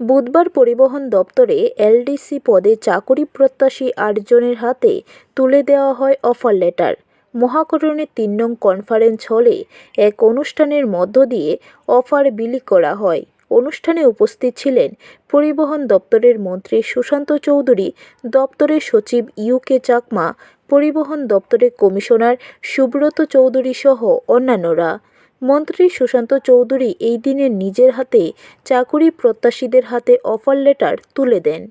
বুধবার পরিবহন দপ্তরে এলডিসি পদে চাকরি প্রত্যাশী ৮ জনের হাতে তুলে দেওয়া হয় অফার লেটার। মহাকরণের ৩ নং কনফারেন্স হলে এক অনুষ্ঠানের মধ্য দিয়ে অফার বিলি করা হয়। অনুষ্ঠানে উপস্থিত ছিলেন পরিবহন দপ্তরের মন্ত্রী সুশান্ত চৌধুরী, দপ্তরের সচিব ইউকে চাকমা, পরিবহন দপ্তরের কমিশনার সুব্রত চৌধুরী সহ অন্যান্যরা। মন্ত্রী সুশান্ত চৌধুরী এই দিনে নিজের হাতে চাকুরি প্রত্যাশীদের হাতে অফার লেটার তুলে দেন।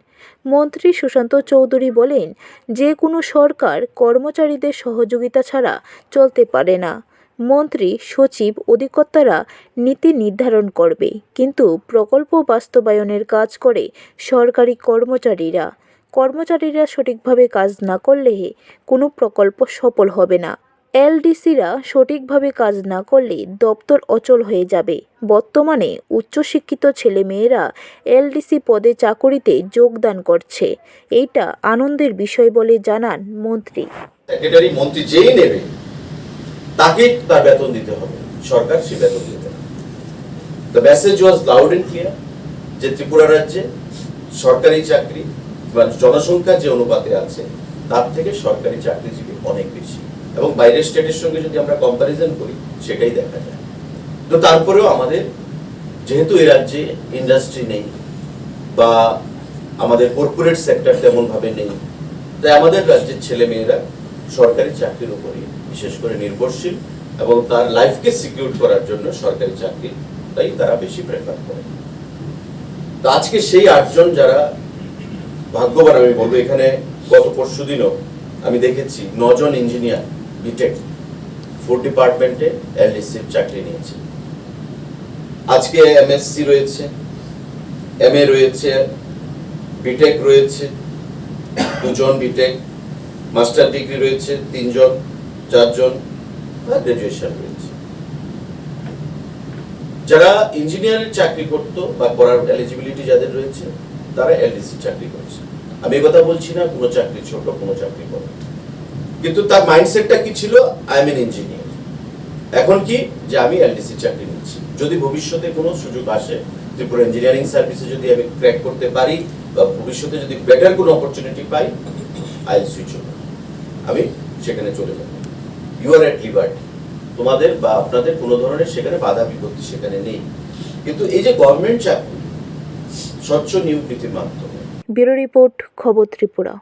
মন্ত্রী সুশান্ত চৌধুরী বলেন, যে কোনো সরকার কর্মচারীদের সহযোগিতা ছাড়া চলতে পারে না। মন্ত্রী, সচিব, অধিকর্তারা নীতি নির্ধারণ করবে, কিন্তু প্রকল্প বাস্তবায়নের কাজ করে সরকারি কর্মচারীরা সঠিকভাবে কাজ না করলে কোনো প্রকল্প সফল হবে না। এলডিসিরা সঠিকভাবে কাজ না করলে দপ্তর অচল হয়ে যাবে। বর্তমানে উচ্চশিক্ষিত ছেলেমেয়েরা এলডিসি পদে চাকুরিতে যোগদান করছে। এইটা আনন্দের বিষয় বলে জানান মন্ত্রী। সেক্রেটারি মন্ত্রী যেই নেবে তাকে তার বেতন দিতে হবে, সরকার সে বেতন দেবে না। The message was loud and clear যে ত্রিপুরা রাজ্যে সরকারি চাকরি বা জনসংখ্যা যে অনুপাতে আছে তার থেকে সরকারি চাকরিজীবী অনেক বেশি, এবং বাইরের স্টেটের সঙ্গে যদি আমরা কম্পারিজন করি সেটাই দেখা যায়। তো তারপরেও আমাদের যেহেতু এই রাজ্যে ইন্ডাস্ট্রি নেই বা আমাদের কর্পোরেট সেক্টর তেমন ভাবে নেই, তাই আমাদের রাজ্যের ছেলে মেয়েরা সরকারি চাকরির উপরই বিশেষ করে নির্ভরশীল, এবং তার লাইফকে সিকিউর করার জন্য সরকারি চাকরি তাই তারা বেশি প্রেফার করে। তো আজকে সেই ৮ জন যারা ভাগ্যবান আমি বলবো, এখানে গত পরশুদিনও আমি দেখেছি ৯ জন ইঞ্জিনিয়ার বিটেক 4 ডিপার্টমেন্টে এলডিসির চাকরি নিয়েছে। আজকে এমএসসি রয়েছে, এমএ রয়েছে, বিটেক রয়েছে 2 জন, বিটেক মাস্টার ডিগ্রি রয়েছে 3 জন, 4 জন, আর গ্রাজুয়েশন রয়েছে। যারা ইঞ্জিনিয়ারের চাকরি করতো বা করার এলিজিবিলিটি যাদের রয়েছে তারা এলডিসি চাকরি করছে। আমি এই কথা বলছি না কোনো চাকরি ছোট, কোনো চাকরি বড়, কিন্তু তার মাইন্ডসেটটা কি ছিল, আই এম এন ইঞ্জিনিয়ার। এখন কি যে আমি এলডিসি চাকরি নিচ্ছি, যদি ভবিষ্যতে কোনো সুযোগ আসে ত্রিপুরা ইঞ্জিনিয়ারিং সার্ভিসে যদি আমি ক্র্যাক করতে পারি বা ভবিষ্যতে যদি বেটার কোনো opportunity pi, I will switch over, আমি সেখানে চলে যাব। ইউ আর এট লিবার্টি, তোমাদের বা আপনাদের কোনো ধরনের সেখানে বাধা বিপত্তি সেখানে নেই। কিন্তু এই যে গভর্নমেন্ট চাকরি স্বচ্ছ নিয়োগ নীতির মাধ্যমে। ব্যুরো রিপোর্ট, খবর ত্রিপুরা।